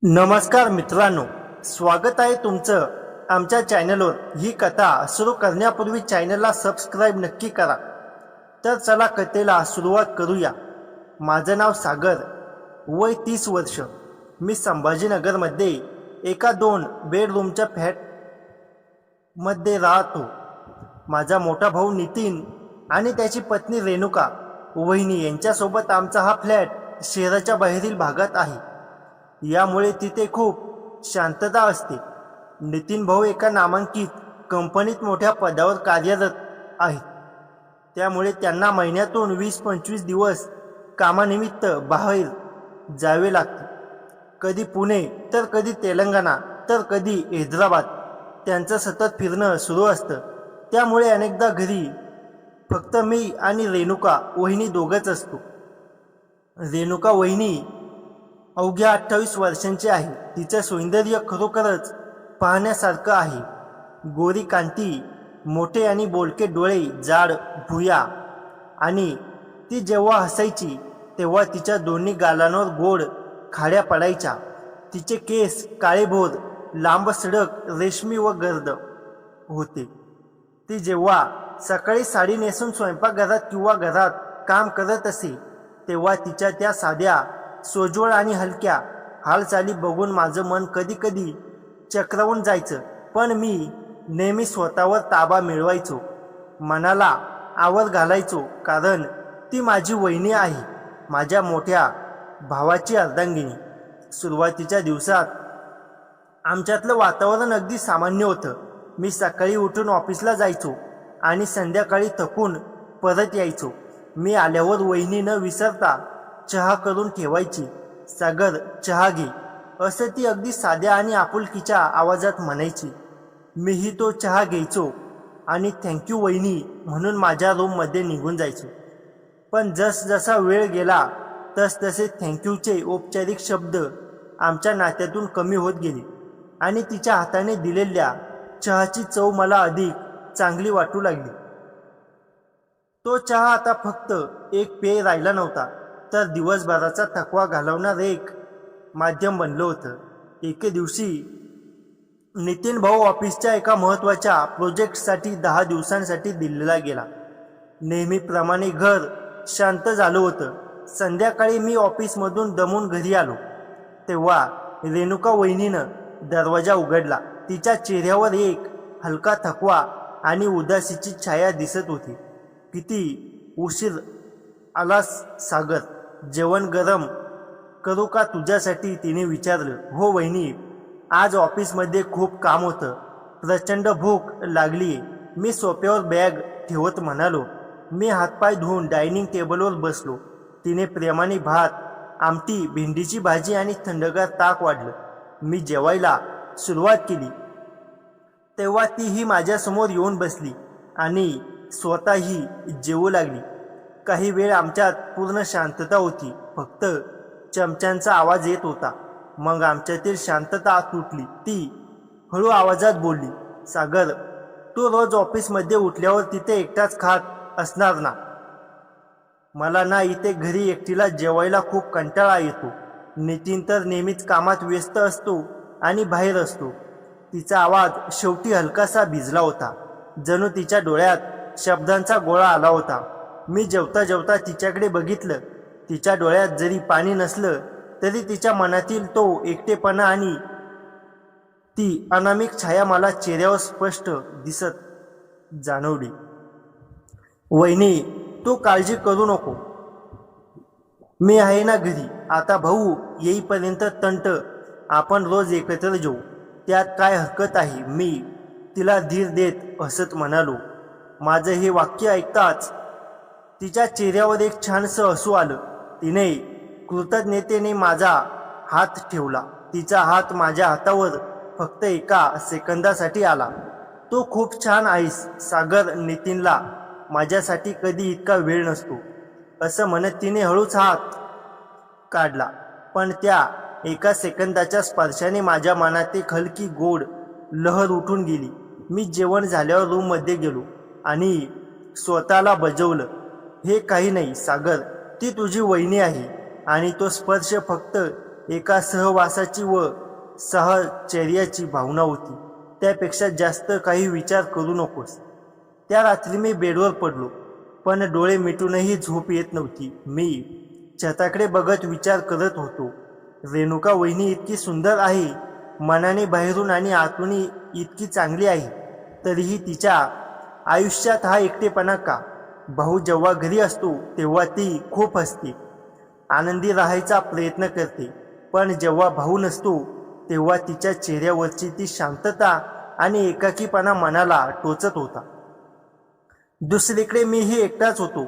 नमस्कार मित्रांनो, स्वागत आहे तुमचं आमच्या चॅनलवर। ही कथा सुरू करण्यापूर्वी चॅनलला सबस्क्राईब नक्की करा। तर चला कथेला सुरुवात करूया। माझं नाव सागर, वय 30 वर्ष। मी संभाजीनगरमध्ये एका 2 बेडरूमच्या फ्लॅटमध्ये राहतो। माझा मोठा भाऊ नितीन आणि त्याची पत्नी रेणुका वहिनी यांच्यासोबत आमचा हा फ्लॅट शहराच्या बाहेरील भागात आहे। यामुळे तिथे खूप शांतता असते। नितीन भाऊ एका नामांकित कंपनीत मोठ्या पदावर कार्यरत आहेत, त्यामुळे त्यांना महिन्यातून 20-25 दिवस कामानिमित्त बाहेर जावे लागते। कधी पुणे, तर कधी तेलंगणा, तर कधी हैदराबाद। त्यांचं सतत फिरणं सुरू असतं, त्यामुळे अनेकदा घरी फक्त मी आणि रेणुका वहिनी दोघंच असतो। रेणुका वहिनी अवघ्या 28 वर्षांची आहे। तिचं सौंदर्य खरोखरच पाहण्यासारखं आहे। गोरी कांती, मोठे आणि बोलके डोळे, जाड भुया, आणि ती जेव्हा हसायची तेव्हा तिच्या दोन्ही गालांवर गोड खाड्या पडायच्या। तिचे केस काळेभोर, लांब सडक, रेशमी व गर्द होते। ती जेव्हा सकाळी साडी नेसून स्वयंपाकघरात किंवा घरात काम करत असे, तेव्हा तिच्या त्या साध्या, सोज्वळ आणि हलक्या हालचाली बघून माझं मन कधी कधी चक्रावून जायचं। पण मी नेहमी स्वतःवर ताबा मिळवायचो, मनाला आवर घालायचो, कारण ती माझी वहिनी आहे, माझ्या मोठ्या भावाची अर्धांगिनी। सुरुवातीच्या दिवसात आमच्यातलं वातावरण अगदी सामान्य होतं। मी सकाळी उठून ऑफिसला जायचो आणि संध्याकाळी थकून परत यायचो। मी आल्यावर वहिनी न विसरता चहा करून ठेवायची। सागर, चहा घे, असं ती अगदी साध्या आणि आपुलकीच्या आवाजात म्हणायची। मीही तो चहा घ्यायचो आणि थँक्यू वहिनी म्हणून माझ्या रूममध्ये निघून जायचो। पण जसजसा वेळ गेला तसतसे थँक्यूचे औपचारिक शब्द आमच्या नात्यातून कमी होत गेले आणि तिच्या हाताने दिलेल्या चहाची चव मला अधिक चांगली वाटू लागली। तो चहा आता फक्त एक पेय राहिला नव्हता, तर दिवसभराचा थकवा घालवणार एक माध्यम बनलं होतं। एके दिवशी नितीन भाऊ ऑफिसच्या एका महत्त्वाच्या प्रोजेक्टसाठी 10 दिवसांसाठी दिल्लीला गेला। नेहमीप्रमाणे घर शांत झालं होतं। संध्याकाळी मी ऑफिसमधून दमून घरी आलो तेव्हा रेणुका वहिनीनं दरवाजा उघडला। तिच्या चेहऱ्यावर एक हलका थकवा आणि उदासीची छाया दिसत होती। किती उशीर आलास सागर, जेवण गरम करू का तुझ्यासाठी, तिने विचारलं। हो वहिनी, आज ऑफिसमध्ये खूप काम होतं, प्रचंड भूक लागलीये, मी सोफ्यावर बॅग ठेवत म्हणालो। मी हातपाय धुवून डायनिंग टेबलवर बसलो। तिने प्रेमाने भात, आमटी, भेंडीची भाजी आणि थंडगार ताक वाढलं। मी जेवायला सुरुवात केली तेव्हा तीही माझ्यासमोर येऊन बसली आणि स्वतःही जेवू लागली। काही वेळ आमच्यात पूर्ण शांतता होती, फक्त चमच्यांचा आवाज येत होता। मग आमच्यातील शांतता तुटली। ती हळू आवाजात बोलली, सागर, तू रोज ऑफिसमध्ये उठल्यावर तिथे एकटाच खात असणार ना? मला ना इथे घरी एकटीला जेवायला खूप कंटाळा येतो। नितीन तर नेहमीच कामात व्यस्त असतो आणि बाहेर असतो। तिचा आवाज शेवटी हलकासा भिजला होता, जणू तिच्या डोळ्यात शब्दांचा गोळा आला होता। मी जेवता जेवता तिच्याकडे बघितलं। तिच्या डोळ्यात जरी पाणी नसलं तरी तिच्या मनातील तो एकटेपणा आणि ती अनामिक छाया मला चेहऱ्यावर स्पष्ट दिसत जाणवली। वहिनी, तू काळजी करू नको, मी आहे ना घरी। आता भाऊ येईपर्यंत तंट आपण रोज एकत्र जेवू, त्यात काय हरकत आहे, मी तिला धीर देत हसत म्हणालो। माझं हे वाक्य ऐकताच तिच्या चेहऱ्यावर एक छानसं हसू आलं। तिने कृतज्ञतेने माझा हात ठेवला। तिचा हात माझ्या हातावर फक्त एका सेकंदासाठी आला। तू खूप छान आहेस सागर, नितीनला माझ्यासाठी कधी इतका वेळ नसतो, असं म्हणत तिने हळूच हात काढला। पण त्या एका सेकंदाच्या स्पर्शाने माझ्या मनात एक हलकी गोड लहर उठून गेली। मी जेवण झाल्यावर रूममध्ये गेलो आणि स्वतःला बजावलं, हे काही नाही सागर, ती तुझी वहिनी आहे आणि तो स्पर्श फक्त एका सहवासाची व सहचर्याची भावना होती. त्यापेक्षा जास्त काही विचार करू नकोस. त्या रात्री मी बेडवर पडलो, पण डोळे मिटूनही झोप येत नव्हती. मी छताकडे बघत विचार करत होतो. रेणुका वहिनी इतकी सुंदर आहे, मनाने बाहेरून आणि आतून इतकी चांगली आहे, तरीही तिच्या आयुष्यात हा एकटेपणा का? भाऊ जेव्हा घरी असतो तेव्हा ती खूप हसते, आनंदी राहायचा प्रयत्न करते, पण जेव्हा भाऊ नसतो तेव्हा तिच्या चेहऱ्यावरची ती शांतता आणि एकाकीपणा मनाला टोचत होता. दुसरीकडे मीही एकटाच होतो.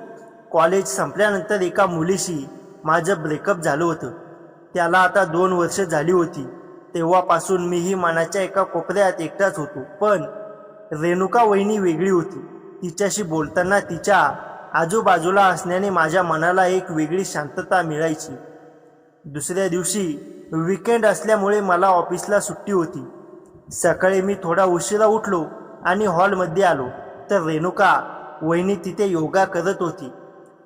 कॉलेज संपल्यानंतर एका मुलीशी माझं ब्रेकअप झालं होतं. त्याला आता 2 वर्ष झाली होती. तेव्हापासून मीही मनाच्या एका कोपऱ्यात एकटाच होतो. पण रेणुका वहिनी वेगळी होती. तिच्याशी बोलताना तिच्या आजूबाजूला असण्याने माझ्या मनाला एक वेगळी शांतता मिळायची. दुसऱ्या दिवशी वीकेंड असल्यामुळे मला ऑफिसला सुट्टी होती. सकाळी मी थोडा उशिरा उठलो आणि हॉलमध्ये आलो तर रेणुका वहिनी तिथे योगा करत होती.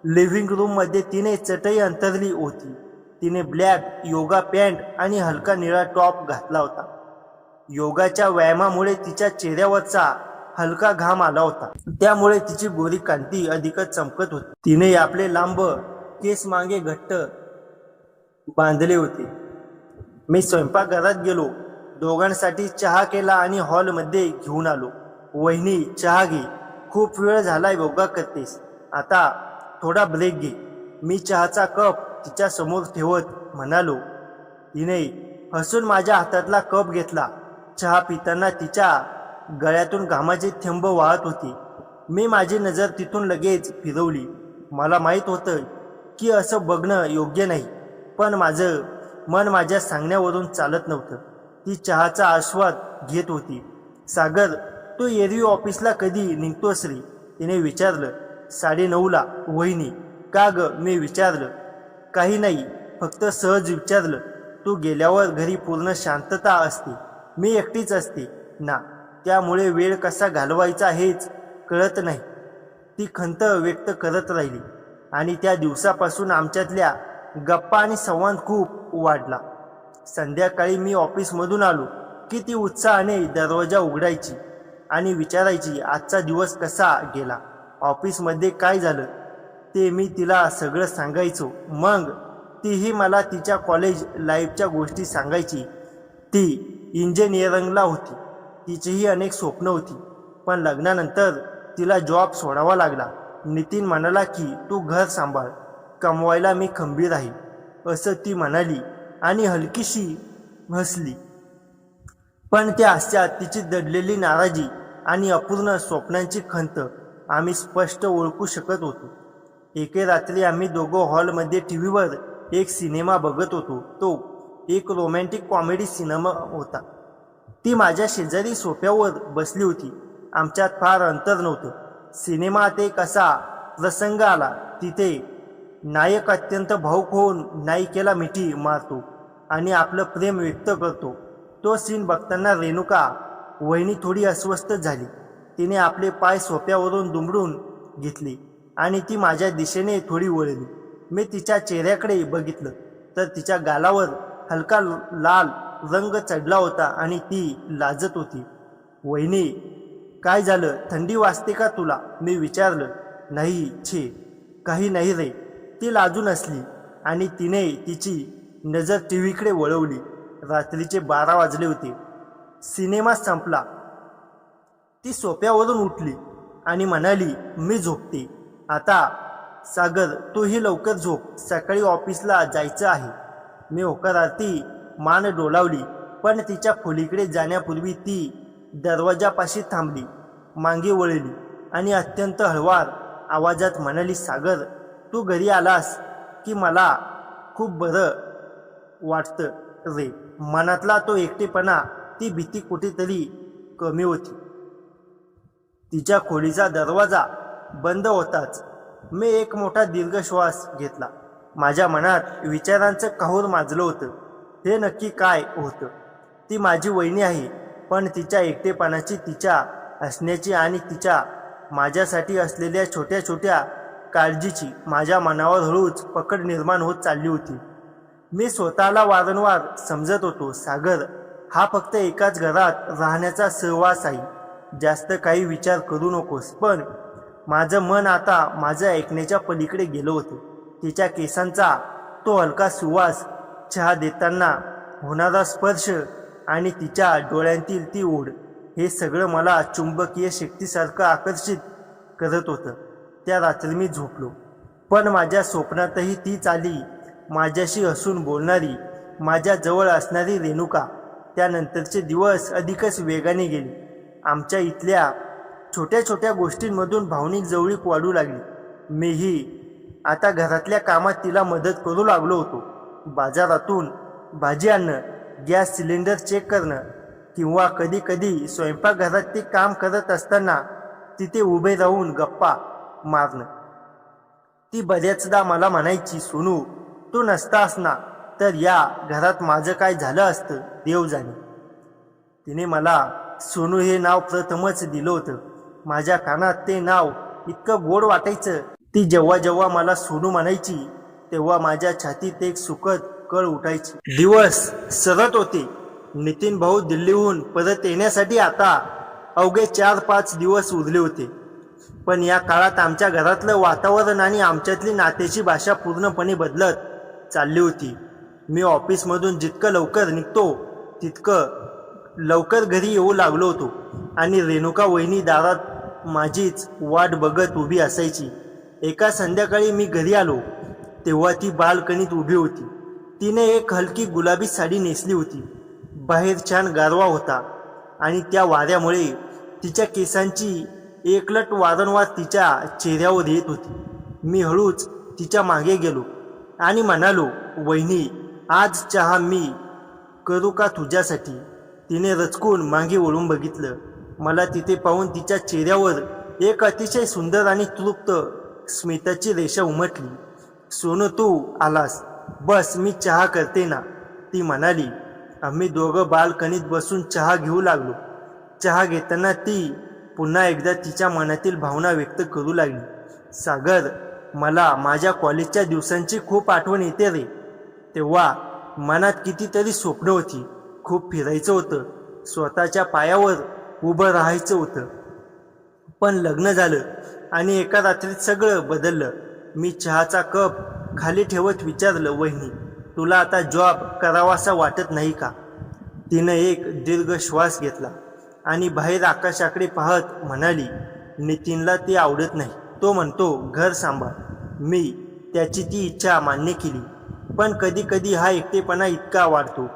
लिव्हिंग रूममध्ये तिने चटई अंथरली होती. तिने ब्लॅक योगा पॅन्ट आणि हलका निळा टॉप घातला होता. योगाच्या व्यायामामुळे तिच्या चेहऱ्यावरचा हलका घाम आला होता, त्यामुळे तिची गोरी कांती अधिकच चमकत होती. तिने आपले लांब केस मागे घट्ट बांधले होते. मी स्वयंपाकघरात गेलो, दोघांसाठी चहा केला आणि हॉलमध्ये घेऊन आलो. वहिनी, चहा घे, खूप वेळ झालाय योगा करतेस, आता थोडा ब्रेक घे. मी चहाचा कप तिच्या समोर ठेवत म्हणालो. तिने हसून माझ्या हातातला कप घेतला. चहा पिताना तिच्या गळ्यातून घामाचे थेंब वाहत होते. मी माझी नजर तिथून लगेच फिरवली. मला माहीत होतं की असं बघणं योग्य नाही, पण माझं मन माझ्या सांगण्यावरून चालत नव्हतं. ती चहाचा आस्वाद घेत होती. सागर, तू एरवी ऑफिसला कधी निघतोस रे? तिने विचारलं. 9:30ला. वहिनी, का ग? मी विचारलं. काही नाही, फक्त सहज विचारलं. तू गेल्यावर घरी पूर्ण शांतता असते, मी एकटीच असते ना, त्यामुळे वेळ कसा घालवायचा हेच कळत नाही. ती खंत व्यक्त करत राहिली. आणि त्या दिवसापासून आमच्यातल्या गप्पा आणि संवाद खूप वाढला. संध्याकाळी मी ऑफिसमधून आलो की ती उत्साहाने दरवाजा उघडायची आणि विचारायची आजचा दिवस कसा गेला, ऑफिसमध्ये काय झालं ते मी तिला सगळं सांगायचो. मग तीही मला तिच्या कॉलेज लाईफच्या गोष्टी सांगायची. ती इंजिनिअरिंगला होती, तिचीही अनेक स्वप्न होती, पण लग्नानंतर तिला जॉब सोडावा लागला. नितीन म्हणाला की तू घर सांभाळ, कमवायला मी खंबीर आहे, असं ती म्हणाली आणि हलकीशी हसली. पण त्या हास्यात तिची दडलेली नाराजी आणि अपूर्ण स्वप्नांची खंत आम्ही स्पष्ट ओळखू शकत होतो. एके रात्री आम्ही दोघं हॉलमध्ये टीव्हीवर एक सिनेमा बघत होतो. तो एक रोमॅन्टिक कॉमेडी सिनेमा होता. ती माझ्या शेजारी सोफ्यावर बसली होती. आमच्यात फार अंतर नव्हतं. सिनेमात एक असा प्रसंग आला, तिथे नायक अत्यंत भावुक होऊन नायिकेला मिठी मारतो आणि आपलं प्रेम व्यक्त करतो. तो सीन बघताना रेणुका वहिनी थोडी अस्वस्थ झाली. तिने आपले पाय सोफ्यावरून दुमडून घेतले आणि ती माझ्या दिशेने थोडी वळली. मी तिच्या चेहऱ्याकडे बघितलं तर तिच्या गालावर हलका लाल रंग चढला होता आणि ती लाजत होती. वहिनी, काय झालं? थंडी वाजते का तुला? मी विचारलं. नाही छे, काही नाही रे. ती लाजून हसली आणि तिने तिची नजर टीव्हीकडे वळवली. रात्रीचे 12 वाजले होते. सिनेमा संपला. ती सोफ्यावरून उठली आणि म्हणाली, मी झोपते आता. सागर, तूही लवकर झोप, सकाळी ऑफिसला जायचं आहे. मी होकारार्थी मान डोलावली, पण तिच्या खोलीकडे जाण्यापूर्वी ती दरवाजापाशी थांबली, मागे वळली आणि अत्यंत हळवार आवाजात म्हणाली, सागर, तू घरी आलास की मला खूप बरं वाटतं रे. मनातला तो एकटेपणा, ती भीती कुठेतरी कमी होती. तिच्या खोलीचा दरवाजा बंद होताच मी एक मोठा दीर्घ श्वास घेतला. माझ्या मनात विचारांचं काहूर माजलं होतं. हे नक्की काय होतं? ती माझी वहिनी आहे, पण तिच्या एकटेपणाची, तिच्या हसण्याची आणि तिच्या माझ्यासाठी असलेल्या छोट्या छोट्या काळजीची माझ्या मनावर हळूच पकड निर्माण होत चालली होती. मी स्वतःला वारंवार समजत होतो, सागर हा फक्त एकाच घरात राहण्याचा सहवास आहे, जास्त काही विचार करू नकोस. पण माझं मन आता माझं ऐकण्याच्या पलीकडे गेलं होतं. तिच्या केसांचा तो हलका सुवास, चहा देताना होणारा स्पर्श आणि तिच्या डोळ्यांतील ती ओढ, हे सगळं मला चुंबकीय शक्तीसारखं आकर्षित करत होतं. त्या रात्री मी झोपलो, पण माझ्या स्वप्नातही तीच आली, माझ्याशी हसून बोलणारी, माझ्या जवळ असणारी रेणुका. त्यानंतरचे दिवस अधिकच वेगाने गेले. आमच्या इथल्या छोट्या छोट्या गोष्टींमधून भावनिक जवळीक वाढू लागली. मीही आता घरातल्या कामात तिला मदत करू लागलो होतो. बाजारातून भाजी आणणं, गॅस सिलेंडर चेक करणं किंवा कधी कधी स्वयंपाकघरात ते काम करत असताना तिथे उभे राहून गप्पा मारणं. ती बऱ्याचदा मला म्हणायची, सोनू तू नसतास ना तर या घरात माझं काय झालं असतं देव जाणे. तिने मला सोनू हे नाव प्रथमच दिलं होतं. माझ्या कानात ते नाव इतकं गोड वाटायचं. ती जेव्हा जेव्हा मला सोनू म्हणायची तेव्हा माझ्या छातीत एक सुखद कळ उठायची. दिवस सरत होते. नितीन भाऊ दिल्लीहून परत येण्यासाठी आता अवघे 4-5 दिवस उरले होते. पण या काळात आमच्या घरातलं वातावरण आणि आमच्यातली नात्याची भाषा पूर्णपणे बदलत चालली होती. मी ऑफिसमधून जितकं लवकर निघतो तितकं लवकर घरी येऊ लागलो होतो आणि रेणुका वहिनी दारात माझीच वाट बघत उभी असायची. एका संध्याकाळी मी घरी आलो तेव्हा ती बाल्कनीत उभी होती. तिने एक हलकी गुलाबी साडी नेसली होती. बाहेर छान गारवा होता आणि त्या वाऱ्यामुळे तिच्या केसांची एकलट वारंवार तिच्या चेहऱ्यावर येत होती. मी हळूच तिच्या मागे गेलो आणि म्हणालो, वहिनी आज चहा मी करू का तुझ्यासाठी. तिने रचकून मागे वळून बघितलं. मला तिथे पाहून तिच्या चेहऱ्यावर एक अतिशय सुंदर आणि तृप्त स्मिताची रेषा उमटली. सोनू तू आलास, बस मी चहा करते ना, ती म्हणाली. आम्ही दोघं बाल्कनीत बसून चहा घेऊ लागलो. चहा घेताना ती पुन्हा एकदा तिच्या मनातील भावना व्यक्त करू लागली. सागर मला माझ्या कॉलेजच्या दिवसांची खूप आठवण येते रे. तेव्हा मनात कितीतरी स्वप्न होती. खूप फिरायचं होतं, स्वतःच्या पायावर उभं राहायचं होतं. पण लग्न झालं आणि एका रात्रीत सगळं बदललं. मी चहाचा कप खाली ठेवत विचारलं, वहिनी तुला आता जॉब करावासा वाटत नाही का. तिनं एक दीर्घ श्वास घेतला आणि बाहेर आकाशाकडे पाहत म्हणाली, नितीनला ते आवडत नाही. तो म्हणतो घर सांभाळ. मी त्याची ती इच्छा मान्य केली. पण कधी कधी हा एकटेपणा इतका वाढतो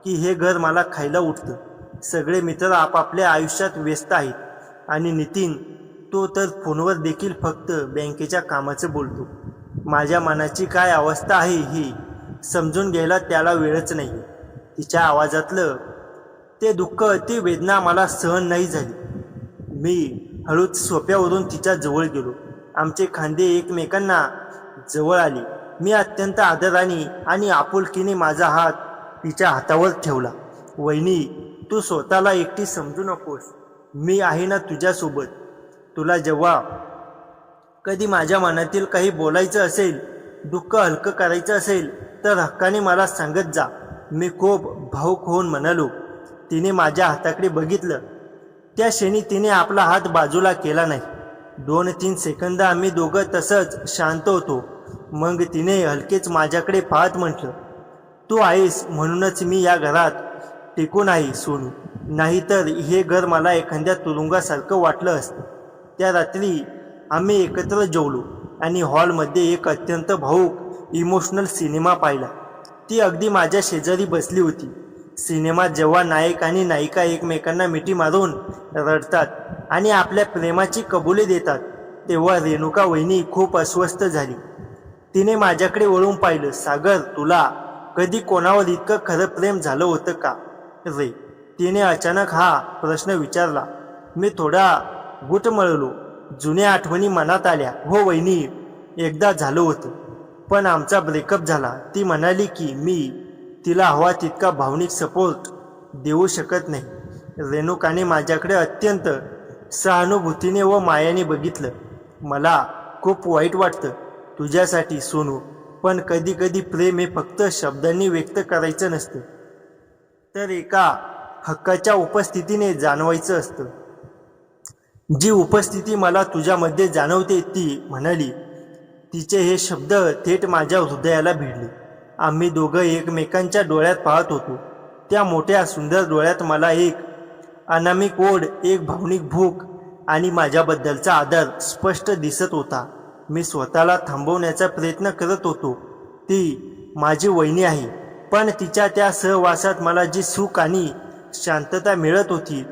की हे घर मला खायला उठतं. सगळे मित्र आपापल्या आयुष्यात व्यस्त आहेत आणि नितीन तो तर फोनवर देखील फक्त बँकेच्या कामाचं बोलतो. माझ्या मनाची काय अवस्था आहे हे समजून घ्यायला त्याला वेळच नाही. तिच्या आवाजातलं ते दुःख, ती वेदना मला सहन नाही झाली. मी हळूच सोफ्यावरून तिच्या जवळ गेलो. आमचे खांदे एकमेकांना जवळ आले. मी अत्यंत आदराने आणि आपुलकीने माझा हात तिच्या हातावर ठेवला. वहिनी तू स्वतःला एकटी समजू नकोस, मी आहे ना तुझ्यासोबत. तुला जेव्हा कधी माझ्या मनातील काही बोलायचं असेल, दुःख हलकं करायचं असेल तर हक्काने मला सांगत जा, मी खूप भावुक होऊन म्हणालो. तिने माझ्या हाताकडे बघितलं. त्या क्षणी तिने आपला हात बाजूला केला नाही. 2-3 सेकंद आम्ही दोघं तसंच शांत होतो. मग तिने हलकेच माझ्याकडे पाहत म्हटलं, तू आहेस म्हणूनच मी या घरात टिकून आहे सोनू, नाहीतर हे घर मला एखाद्या तुरुंगासारखं वाटलं असतं. त्या रात्री आम्ही एकत्र जेवलो आणि हॉलमध्ये एक अत्यंत भावूक इमोशनल सिनेमा पाहिला. ती अगदी माझ्या शेजारी बसली होती. सिनेमात जेव्हा नायक आणि नायिका एकमेकांना मिठी मारून रडतात आणि आपल्या प्रेमाची कबुली देतात तेव्हा रेणुका वहिनी खूप अस्वस्थ झाली. तिने माझ्याकडे वळून पाहिलं. सागर तुला कधी कोणावर इतकं खरं प्रेम झालं होतं का रे. तिने अचानक हा प्रश्न विचारला. मी थोडा गुटमळलो. जुन्या आठवणी मनात आल्या. हो वहिनी, एकदा झालं होतं, पण आमचा ब्रेकअप झाला. ती म्हणाली की मी तिला हवा तितका भावनिक सपोर्ट देऊ शकत नाही. रेणुकाने माझ्याकडे अत्यंत सहानुभूतीने व मायाने बघितलं. मला खूप वाईट वाटतं तुझ्यासाठी सोनू, पण कधी कधी प्रेम हे फक्त शब्दांनी व्यक्त करायचं नसतं, तर एका हक्काच्या उपस्थितीने जाणवायचं असतं. जी उपस्थिती मला तुझ्यामध्ये जाणवते, ती म्हणाली. तिचे हे शब्द थेट माझ्या हृदयाला भिडले. आम्ही दोघं एकमेकांच्या डोळ्यात पाहत होतो. त्या मोठ्या सुंदर डोळ्यात मला एक अनामिक ओढ, एक भावनिक भूक आणि माझ्याबद्दलचा आदर स्पष्ट दिसत होता. मी स्वतःला थांबवण्याचा प्रयत्न करत होतो. ती माझी वहिनी आहे, पण तिच्या त्या सहवासात मला जी सुख आणि शांतता मिळत होती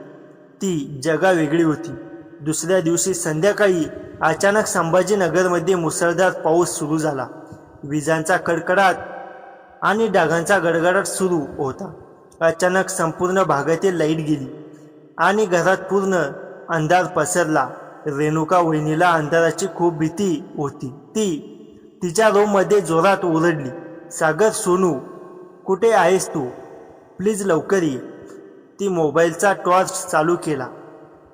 ती जगावेगळी होती. दुसऱ्या दिवशी संध्याकाळी अचानक संभाजीनगरमध्ये मुसळधार पाऊस सुरू झाला. विजांचा कडकडाट आणि डागांचा गडगडाट सुरू होता. अचानक संपूर्ण भागातील लाईट गेली आणि घरात पूर्ण अंधार पसरला. रेणुका वहिनीला अंधाराची खूप भीती होती. ती तिच्या रूममध्ये जोरात ओरडली, सागर, सोनू, कुठे आहेस तू? प्लीज लवकर ये. ती मोबाईलचा टॉर्च चालू केला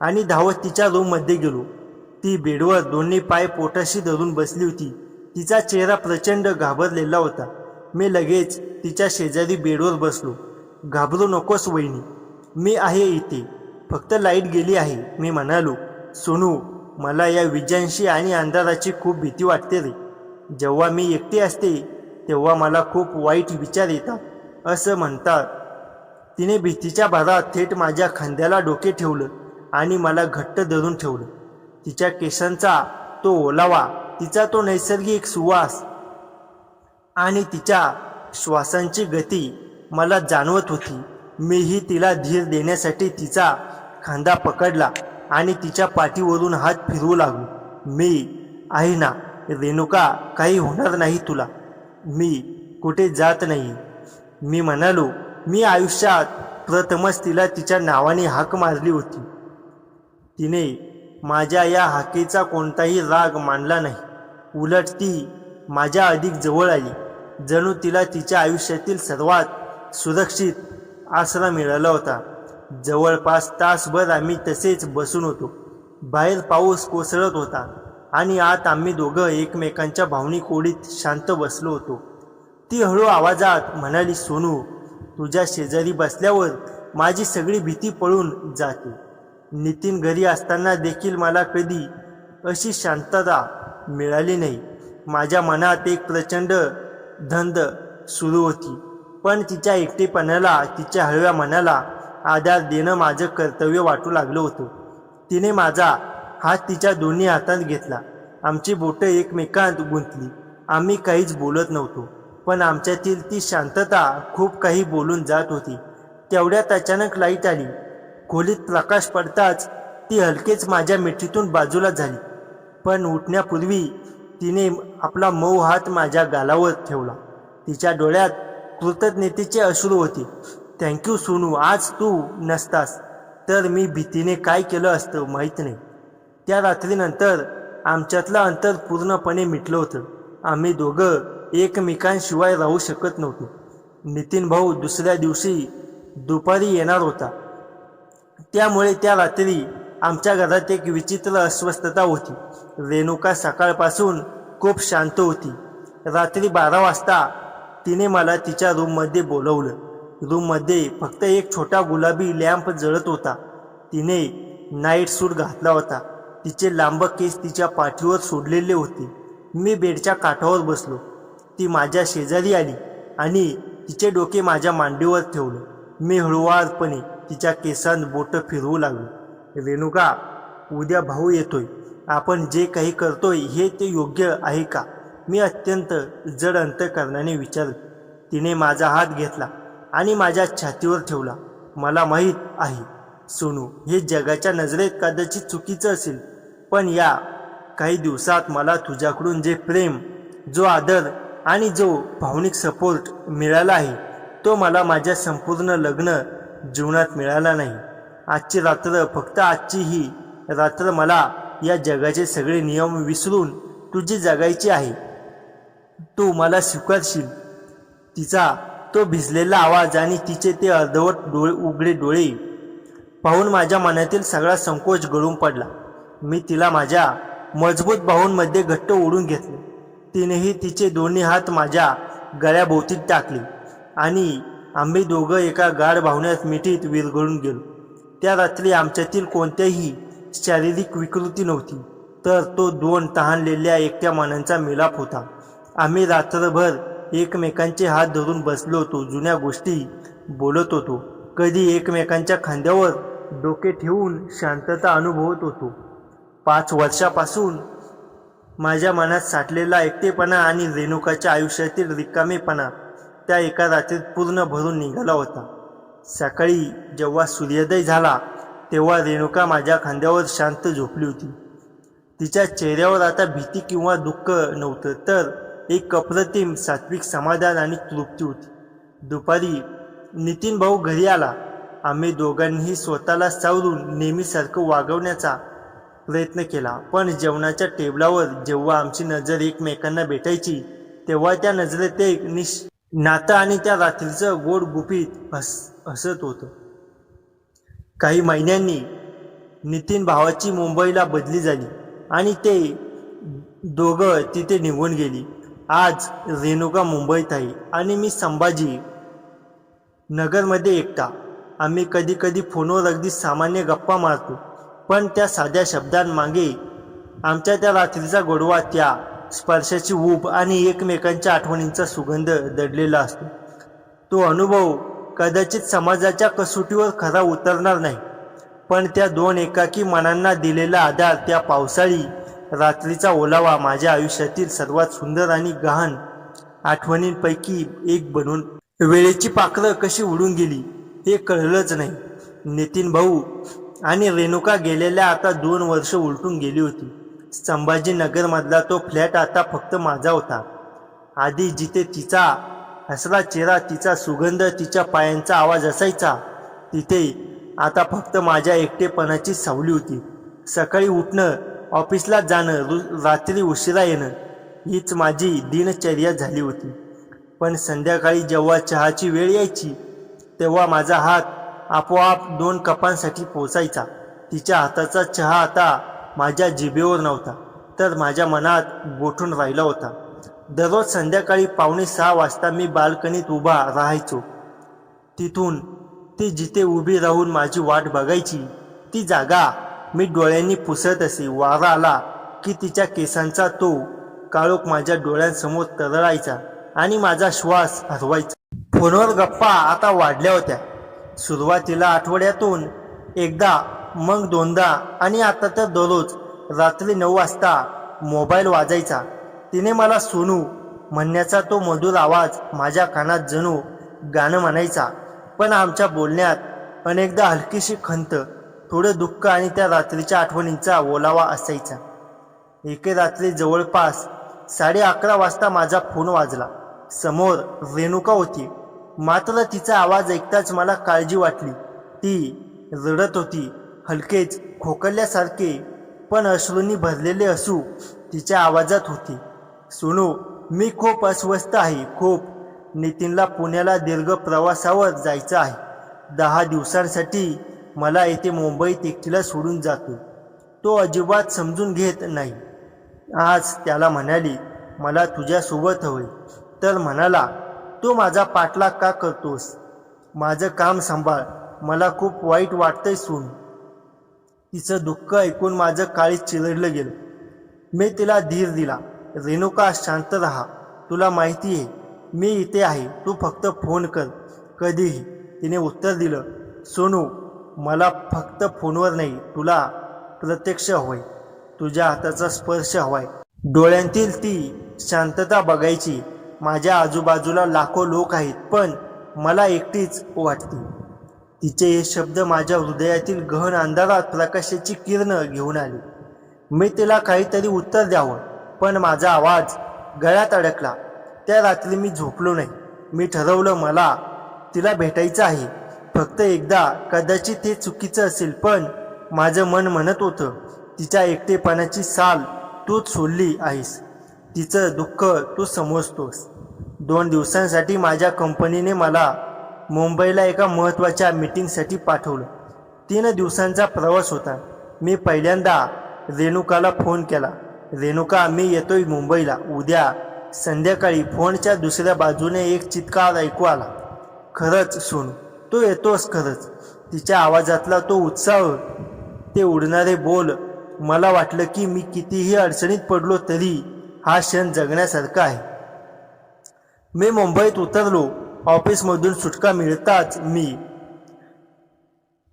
आणि धावत तिच्या रूममध्ये गेलो. ती बेडवर दोन्ही पाय पोटाशी धरून बसली होती. तिचा चेहरा प्रचंड घाबरलेला होता. मी लगेच तिच्या शेजारी बेडवर बसलो. घाबरू नकोस वहिनी, मी आहे इथे, फक्त लाईट गेली आहे, मी म्हणालो. सोनू, मला या विजांशी आणि अंधाराची खूप भीती वाटते रे. जेव्हा मी एकटी असते तेव्हा मला खूप वाईट विचार येतात, असं म्हणतात. तिने भीतीच्या भारात थेट माझ्या खांद्याला डोके ठेवलं आणि मला घट्ट धरून ठेवलं. तिच्या केसांचा तो ओलावा, तिचा तो नैसर्गिक सुवास आणि तिच्या श्वासांची गती मला जाणवत होती. मीही तिला धीर देण्यासाठी तिचा खांदा पकडला आणि तिच्या पाठीवरून हात फिरवू लागलो. मी आहे ना रेणुका, काही होणार नाही तुला, मी कुठे जात नाही, मी म्हणालो. मी आयुष्यात प्रथमच तिला तिच्या नावाने हाक मारली होती. तिने माझ्या या हाकेचा कोणताही राग मानला नाही. उलट ती माझ्या अधिक जवळ आली, जणू तिला तिच्या आयुष्यातील सर्वात सुरक्षित आसरा मिळाला होता. जवळपास तासभर आम्ही तसेच बसून होतो. बाहेर पाऊस कोसळत होता आणि आत आम्ही दोघं एकमेकांच्या भावनिक ओढीत शांत बसलो होतो. ती हळू आवाजात म्हणाली, सोनू, तुझ्या शेजारी बसल्यावर माझी सगळी भीती पळून जाते. नितीन घरी असताना देखील मला कधी अशी शांतता मिळाली नाही. माझ्या मनात एक प्रचंड धंद सुरू होती, पण तिच्या एकटेपणाला, तिच्या हळव्या मनाला आधार देणं माझं कर्तव्य वाटू लागलं होतं. तिने माझा हात तिच्या दोन्ही हातात घेतला. आमची बोटं एकमेकांत गुंतली. आम्ही काहीच बोलत नव्हतो, पण आमच्यातील ती शांतता खूप काही बोलून जात होती. तेवढ्यात अचानक लाईट आली. खोलीत प्रकाश पडताच ती हलकेच माझ्या मिठीतून बाजूला झाली, पण उठण्यापूर्वी तिने आपला मऊ हात माझ्या गालावर ठेवला. तिच्या डोळ्यात कृतज्ञतेचे अश्रू होते. थँक्यू सोनू, आज तू नसतास तर मी भीतीने काय केलं असतं माहीत नाही. त्या रात्रीनंतर आमच्यातलं अंतर पूर्णपणे मिटलं होतं. आम्ही दोघं एकमेकांशिवाय राहू शकत नव्हतो. नितीन भाऊ दुसऱ्या दिवशी दुपारी येणार होता, त्यामुळे त्या रात्री आमच्या घरात एक विचित्र अस्वस्थता होती. रेणुका सकाळपासून खूप शांत होती. रात्री 12 वाजता तिने मला तिच्या रूममध्ये बोलवलं. रूममध्ये फक्त एक छोटा गुलाबी लॅम्प जळत होता. तिने नाईट सूट घातला होता. तिचे लांब केस तिच्या पाठीवर सोडलेले होते. मी बेडच्या काठावर बसलो. ती माझ्या शेजारी आली आणि तिचे डोके माझ्या मांडीवर ठेवलं. मी हळुवारपणे तिच्या केसांत बोटं फिरवू लागलो. रेणुका, उद्या भाऊ येतोय. आपण जे काही करतोय हे ते योग्य आहे का? मी अत्यंत जड अंतःकरणाने विचारलं. तिने माझा हात घेतला आणि माझ्या छातीवर ठेवला. मला माहीत आहे सोनू, हे जगाच्या नजरेत कदाचित चुकीचं असेल, पण या काही दिवसात मला तुझ्याकडून जे प्रेम, जो आदर आणि जो भावनिक सपोर्ट मिळाला आहे तो मला माझ्या संपूर्ण लग्न जीवनात मिळाला नाही. आजची रात्र, फक्त आजची ही रात्र मला या जगाचे सगळे नियम विसरून तुझी जगायची आहे. तू मला स्वीकारशील? तिचा तो भिजलेला आवाज आणि तिचे ते अर्धवट उघडे डोळे पाहून माझ्या मनातील सगळा संकोच गळून पडला. मी तिला माझ्या मजबूत बाहूंमध्ये घट्ट ओढून घेतले. तिनेही तिचे दोन्ही हात माझ्या गळ्याभोवतीत टाकले आणि आम्ही दोघं एका गाढ भावनेत मिठीत विरघळून गेलो. त्या रात्री आमच्यातील कोणत्याही शारीरिक विकृती नव्हती, तर तो दोन तहानलेल्या एकट्या मनांचा मिलाप होता. आम्ही रात्रभर एकमेकांचे हात धरून बसलो होतो, जुन्या गोष्टी बोलत होतो, कधी एकमेकांच्या खांद्यावर डोके ठेवून शांतता अनुभवत होतो. 5 वर्षापासून माझ्या मनात साठलेला एकटेपणा आणि रेणुकाच्या आयुष्यातील रिकामेपणा त्या एका रात्रीत पूर्ण भरून निघाला होता. सकाळी जेव्हा सूर्योदय झाला तेव्हा रेणुका माझ्या खांद्यावर शांत झोपली होती. तिच्या चेहऱ्यावर आता भीती किंवा दुःख नव्हतं, तर एक अप्रतिम सात्विक समाधान आणि तृप्ती होती. दुपारी नितीन भाऊ घरी आला. आम्ही दोघांनीही स्वतःला सावरून नेहमीसारखं वागवण्याचा प्रयत्न केला, पण जेवणाच्या टेबलावर जेव्हा आमची नजर एकमेकांना भेटायची तेव्हा त्या नजरेत एक नातं आणि त्या रात्रीचं गोड गुपित हसत होतं. काही महिन्यांनी नितीन भावाची मुंबईला बदली झाली आणि ते दोघं तिथे निघून गेली. आज रेणुका मुंबईत आहे आणि मी संभाजी नगरमध्ये एकटा. आम्ही कधी कधी फोनवर अगदी सामान्य गप्पा मारतो, पण त्या साध्या शब्दांमागे आमच्या त्या रात्रीचा गोडवा, त्या स्पर्शाची ऊब आणि एकमेकांच्या आठवणींचा सुगंध दडलेला असतो. तो अनुभव कदाचित समाजाच्या कसोटीवर खरा उतरणार नाही, पण त्या दोन एकाकी मनांना दिलेला आधार, त्या पावसाळी रात्रीचा ओलावा माझ्या आयुष्यातील सर्वात सुंदर आणि गहन आठवणींपैकी एक बनून वेळेची पाखरं कशी उडून गेली हे कळलंच नाही. नितीन भाऊ आणि रेणुका गेलेल्या आता 2 वर्ष उलटून गेली होती. संभाजीनगरमधला तो फ्लॅट आता फक्त माझा होता. आधी जिथे तिचा हसरा चेहरा, तिचा सुगंध, तिच्या पायांचा आवाज असायचा, तिथे आता फक्त माझ्या एकटेपणाची सावली होती. सकाळी उठणं, ऑफिसला जाणं, रात्री उशिरा येणं हीच माझी दिनचर्या झाली होती. पण संध्याकाळी जेव्हा चहाची वेळ यायची तेव्हा माझा हात आपोआप 2 कपांसाठी पोचायचा. तिच्या हाताचा चहा आता माझ्या जिभेवर नव्हता, तर माझ्या मनात गोठून राहिला होता. दररोज संध्याकाळी 5:45 वाजता मी बाल्कनीत उभा राहायचो. तिथून ती जिथे उभी राहून माझी वाट बघायची ती जागा मी डोळ्यांनी पुसत असे. वारा आला की तिच्या केसांचा तो काळोख माझ्या डोळ्यांसमोर तरळायचा आणि माझा श्वास हरवायचा. फोनवर गप्पा आता वाढल्या होत्या. सुरुवातीला आठवड्यातून एकदा, मग 2दा आणि आता तर दररोज रात्री 9 वाजता मोबाईल वाजायचा. तिने मला सोनू म्हणण्याचा तो मधुर आवाज माझ्या कानात जणू गाणं म्हणायचा. पण आमच्या बोलण्यात अनेकदा हलकीशी खंत, थोडं दुःख आणि त्या रात्रीच्या आठवणींचा ओलावा असायचा. एके रात्री जवळपास 11:30 वाजता माझा फोन वाजला. समोर रेणुका होती, मात्र तिचा आवाज ऐकताच मला काळजी वाटली. ती रडत होती, हलकेच खोकल्यासारखे, पण अश्रूंनी भरलेले असू तिच्या आवाजात होते. सोनू, मी खूप अस्वस्थ आहे, खूप. नितीनला पुण्याला दीर्घ प्रवासावर जायचं आहे. 10 दिवसांसाठी मला येथे मुंबईत एकटीला सोडून जातो. तो अजिबात समजून घेत नाही. आज त्याला म्हणाली, मला तुझ्यासोबत हवंय, तर म्हणाला, तू माझा पाठलाग का करतोस? माझं काम सांभाळ, मला खूप वाईट वाटतंय सोनू. तिचं दुःख ऐकून माझं काळीज चिरडलं गेलं. मी तिला धीर दिला. रेणुका, शांत राहा, तुला माहिती आहे मी इथे आहे, तू फक्त फोन कर कधीही. तिने उत्तर दिलं, सोनू, मला फक्त फोनवर नाही, तुला प्रत्यक्ष हवंय, तुझ्या हाताचा स्पर्श हवाय. डोळ्यांतील ती शांतता बघायची. माझ्या आजूबाजूला लाखो लोक आहेत, पण मला एकटीच वाटते. तिचे हे शब्द माझ्या हृदयातील गहन अंधारात प्रकाशाची किरणं घेऊन आली. मी तिला काहीतरी उत्तर द्यावं, पण माझा आवाज गळ्यात अडकला. त्या रात्री मी झोपलो नाही. मी ठरवलं, मला तिला भेटायचं आहे, फक्त एकदा. कदाचित हे चुकीचं असेल, पण माझं मन म्हणत होतं, तिच्या एकटेपणाची साल तूच सोडली आहेस, तिचं दुःख तू समजतोस. 2 दिवसांसाठी माझ्या कंपनीने मला मुंबईला एका महत्त्वाच्या मीटिंगसाठी पाठवलं. 3 दिवसांचा प्रवास होता. मी पहिल्यांदा रेणुकाला फोन केला. रेणुका, मी येतोय मुंबईला. उद्या संध्याकाळी. फोनच्या दुसऱ्या बाजूने एक चित्कार ऐकू आला. खरंच सोनू, तू येतोस खरंच? तिच्या आवाजातला तो उत्साह, ते उडणारे बोल. मला वाटलं की मी कितीही अडचणीत पडलो तरी हा क्षण जगण्यासारखा आहे. मी मुंबईत उतरलो. ऑफिसमधून सुटका मिळताच मी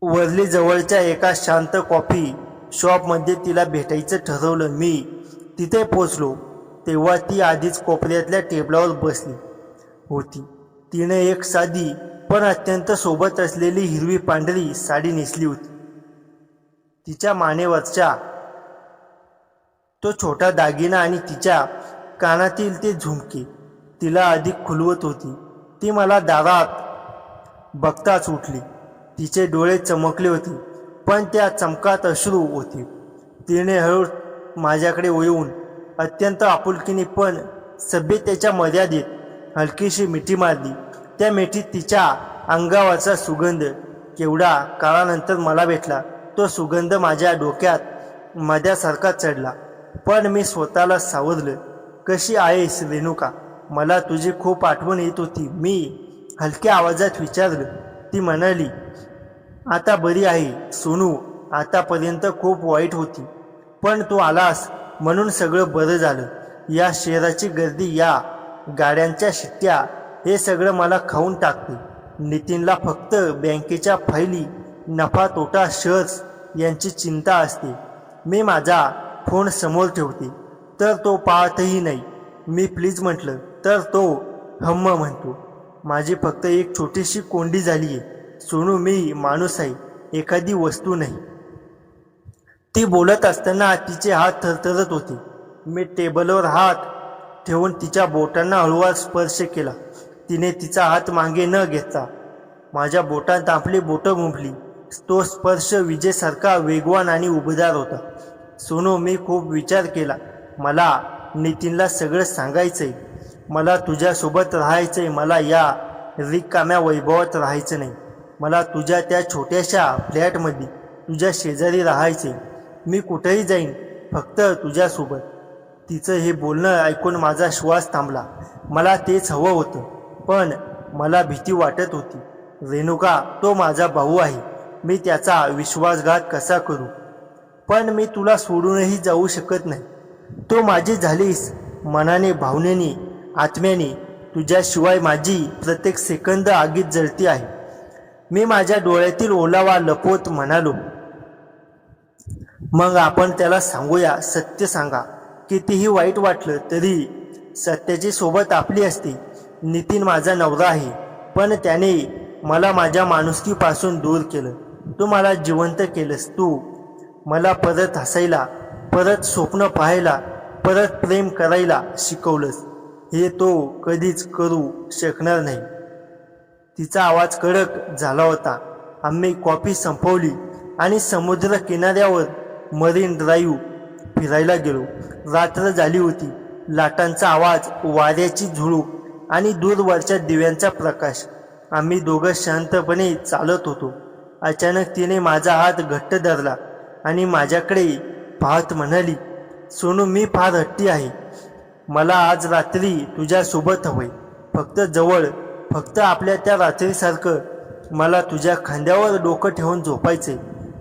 वरली जवळच्या एका शांत कॉफी शॉपमध्ये तिला भेटायचं ठरवलं. मी तिथे पोचलो तेव्हा ती आधीच कोपऱ्यातल्या टेबलावर बसली होती. तिने एक साधी पण अत्यंत सोबत असलेली हिरवी पांढरी साडी नेसली होती. तिच्या मानेवरच्या तो छोटा दागिना आणि तिच्या कानातील ते झुमके तिला अधिक खुलवत होती. ती मला दारात बघताच उठली. तिचे डोळे चमकले होते, पण त्या चमकात अश्रू होते. तिने हळू माझ्याकडे येऊन अत्यंत आपुलकीने पण सभ्यतेच्या मर्यादेत हलकीशी मिठी मारली. त्या मिठीत तिच्या अंगावरचा सुगंध केवढा काळानंतर मला भेटला. तो सुगंध माझ्या डोक्यात मध्यासारखा चढला. पण मी स्वतःला सावरलं. कशी आहेस रेणुका? मला तुझी खूप आठवण येत होती, मी हलक्या आवाजात विचारलं. ती म्हणाली, आता बरी आहे सोनू. आतापर्यंत खूप वाईट होती, पण तू आलास म्हणून सगळं बरं झालं. या शहराची गर्दी, या गाड्यांच्या शिट्ट्या, हे सगळं मला खाऊन टाकते. नितीनला फक्त बँकेच्या फायली, नफा तोटा, शेअर्स यांची चिंता असते. मी माझा फोन समोर ठेवते तर तो पाहतही नाही. मी प्लीज म्हटलं तर तो हम्म म्हणतो. माझी फक्त एक छोटीशी कोंडी झाली आहे सोनू. मी माणूस आहे, एखादी वस्तू नाही. ती बोलत असताना तिचे हात थरथरत होते. मी टेबलवर हात ठेवून तिच्या बोटांना हळूवार स्पर्श केला. तिने तिचा हात मागे न घेता माझ्या बोटांत आपली बोटं गुंफली. तो स्पर्श विजेसारखा वेगवान आणि उबदार होता. सोनू, मी खूप विचार केला. मला नितीनला सगळं सांगायचंय. मला तुझ्यासोबत राहायचंय. मला या रिकाम्या वैभवात राहायचं नाही. मला तुझ्या त्या छोट्याशा फ्लॅटमध्ये तुझ्या शेजारी राहायचे. मी कुठेही जाईन, फक्त तुझ्यासोबत. तिचं हे बोलणं ऐकून माझा श्वास थांबला. मला तेच हवं होतं, पण मला भीती वाटत होती. रेणुका, तो माझा भाऊ आहे. मी त्याचा विश्वासघात कसा करू? पण मी तुला सोडूनही जाऊ शकत नाही. तू माझी झालीस, मनाने, भावनेने, आत्म्याने. तुझ्याशिवाय माझी प्रत्येक सेकंद आगीत जळती आहे. मी माझ्या डोळ्यातील ओलावा लपवत म्हणालो, मग आपण त्याला सांगूया. सत्य सांगा. कितीही वाईट वाटलं तरी सत्याची सोबत आपली असते. नितीन माझा नवरा आहे, पण त्याने मला माझ्या माणुसकीपासून दूर केलं. तू मला जिवंत केलंस. तू मला परत हसायला, परत स्वप्न पाहायला, परत प्रेम करायला शिकवलंस. हे तो कधीच करू शकणार नाही. तिचा आवाज कडक झाला होता. आम्ही कॉफी संपवली आणि समुद्र किनाऱ्यावर मरीन ड्राईव्ह फिरायला गेलो. रात्र झाली होती. लाटांचा आवाज, वाऱ्याची झुळूक आणि दूरवरच्या दिव्यांचा प्रकाश. आम्ही दोघं शांतपणे चालत होतो. अचानक तिने माझा हात घट्ट धरला आणि माझ्याकडे पाहत म्हणाली, सोनू, मी फार हट्टी आहे. मला आज रात्री तुझ्यासोबत हवंय. फक्त जवळ, फक्त आपल्या त्या रात्रीसारखं. मला तुझ्या खांद्यावर डोकं ठेवून झोपायचे.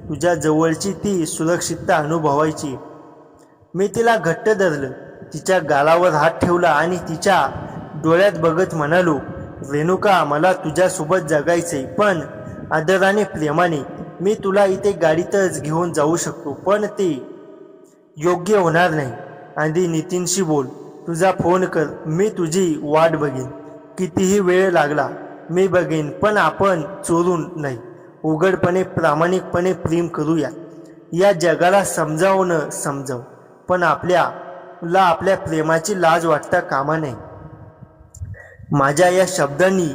तुझ्या जवळची ती सुरक्षितता अनुभवायची. मी तिला घट्ट धरलं, तिच्या गालावर हात ठेवला आणि तिच्या डोळ्यात बघत म्हणालो, रेणुका, मला तुझ्यासोबत जगायचंय, पण आदराने, प्रेमाने. मी तुला इथे गाडीतच घेऊन जाऊ शकतो, पण ते योग्य होणार नाही. आधी नितीनशी बोल. तुझा फोन कर. मी तुझी वाट बघेन. कितीही वेळ लागला मी बघेन, पण आपण चोरून नाही, उघडपणे, प्रामाणिकपणे प्रेम करूया. या जगाला समजावून समजाव, पण आपल्या प्रेमाची लाज वाटता कामा नये. माझ्या या शब्दांनी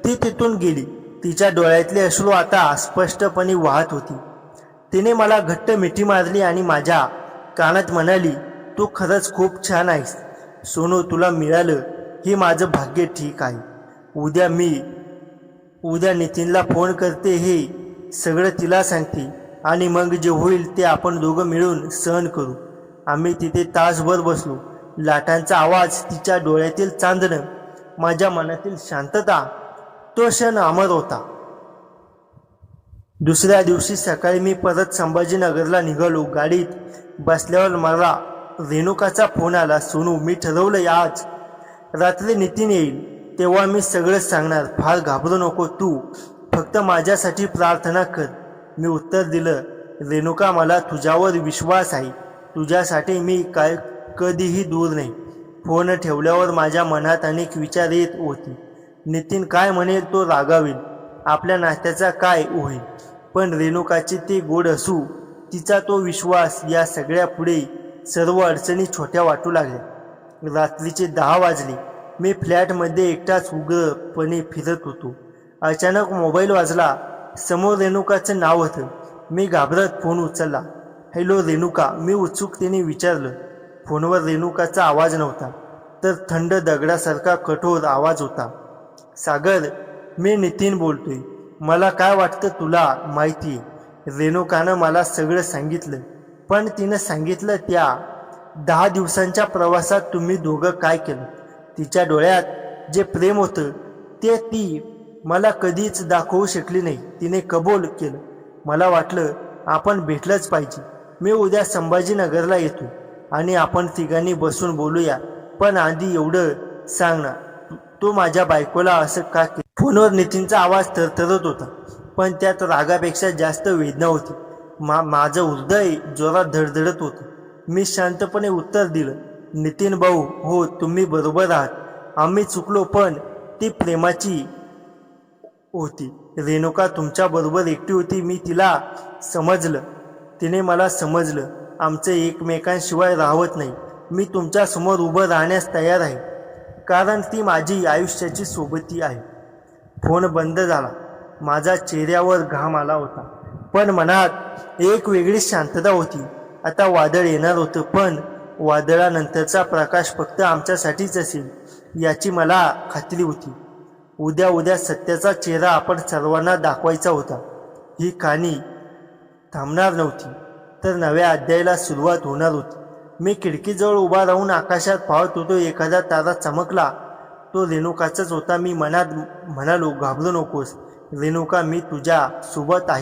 ती तिथून गेली. तिच्या डोळ्यातले अश्रू आता स्पष्टपणे वाहत होती. तिने मला घट्ट मिठी मारली आणि माझ्या कानात म्हणाली, तू खरंच खूप छान आहेस सोनू. तुला मिळालं हे माझं भाग्य. ठीक आहे, उद्या नितीनला फोन करते, हे सगळं तिला सांगते, आणि मग जे होईल ते आपण दोघं मिळून सहन करू. आम्ही तिथे तासभर बसलो. लाटांचा आवाज, तिच्या डोळ्यातील चांदणं, माझ्या मनातील शांतता, तो क्षण अमर होता. दुसऱ्या दिवशी सकाळी मी परत संभाजीनगरला निघालो. गाडीत बसल्यावर मला रेणुकाचा फोन आला. सोनू, मी ठरवलंय, आज रात्री नितीन येईल तेव्हा मी सगळं सांगणार. फार घाबरू नको, तू फक्त माझ्यासाठी प्रार्थना कर. मी उत्तर दिलं, रेणुका, मला तुझ्यावर विश्वास आहे. तुझ्यासाठी मी कधीही दूर नाही. फोन ठेवल्यावर माझ्या मनात अनेक विचार येत होते. नितीन काय म्हणेल, तो रागावेल, आपल्या नात्याचा काय होईल. पण रेणुकाचे ते गोड हसू, तिचा तो विश्वास, या सगळ्या पुढे सर्व अडचणी छोट्या वाटू लागल्या. रात्रीचे 10 वाजले. मी फ्लॅटमध्ये एकटाच उग्रपणे फिरत होतो. अचानक मोबाईल वाजला. समोर रेणुकाचं नाव होतं. मी घाबरत फोन उचलला. हॅलो रेणुका, मी उत्सुकतेने विचारलं. फोनवर रेणुकाचा आवाज नव्हता, तर थंड दगडासारखा कठोर आवाज होता. सागर, मी नितीन बोलतोय. मला काय वाटतं तुला माहिती आहे. रेणुकानं मला सगळं सांगितलं. पण तिनं सांगितलं त्या 10 दिवसांच्या प्रवासात तुम्ही दोघं काय केलं. तिच्या डोळ्यात जे प्रेम होतं ते ती मला कधीच दाखवू शकली नाही. तिने कबूल केलं. मला वाटलं आपण भेटलंच पाहिजे. मी उद्या संभाजीनगरला येतो आणि आपण तिघांनी बसून बोलूया. पण आधी एवढं सांग ना, तू माझ्या बायकोला असं का केलं. फोनवर नितीनचा आवाज थरथरत होता, पण त्यात रागापेक्षा जास्त वेदना होती. माझं हृदय जोरात धडधडत होतं. मी शांतपणे उत्तर दिलं, नितीन भाऊ, हो, तुम्ही बरोबर आहात. आम्ही चुकलो, पण ती प्रेमाची होती. रेणुका तुमच्याबरोबर एकटी होती. मी तिला समजलं, तिने मला समजलं. आमचं एकमेकांशिवाय राहत नाही. मी तुमच्यासमोर उभं राहण्यास तयार आहे, कारण ती माझी आयुष्याची सोबती आहे. फोन बंद झाला. माझ्या चेहऱ्यावर घाम आला होता, पण मनात एक वेगळीच शांतता होती. आता वादळ येणार होतं, पण वादळानंतरचा प्रकाश फक्त आमच्यासाठीच असेल याची मला खात्री होती. उद्या सत्याचा चेहरा आपण सर्वांना दाखवायचा होता. ही कहाणी थांबणार नव्हती, तर नव्या अध्यायाला सुरुवात होणार होती. मी खिडकीजवळ उभा राहून आकाशात पाहत होतो. एखादा तारा चमकला. तो रेणुकाचाच होता. मी मनात म्हणालो, घाबरू नकोस रेणुका, मी तुझ्या सोबत आहे.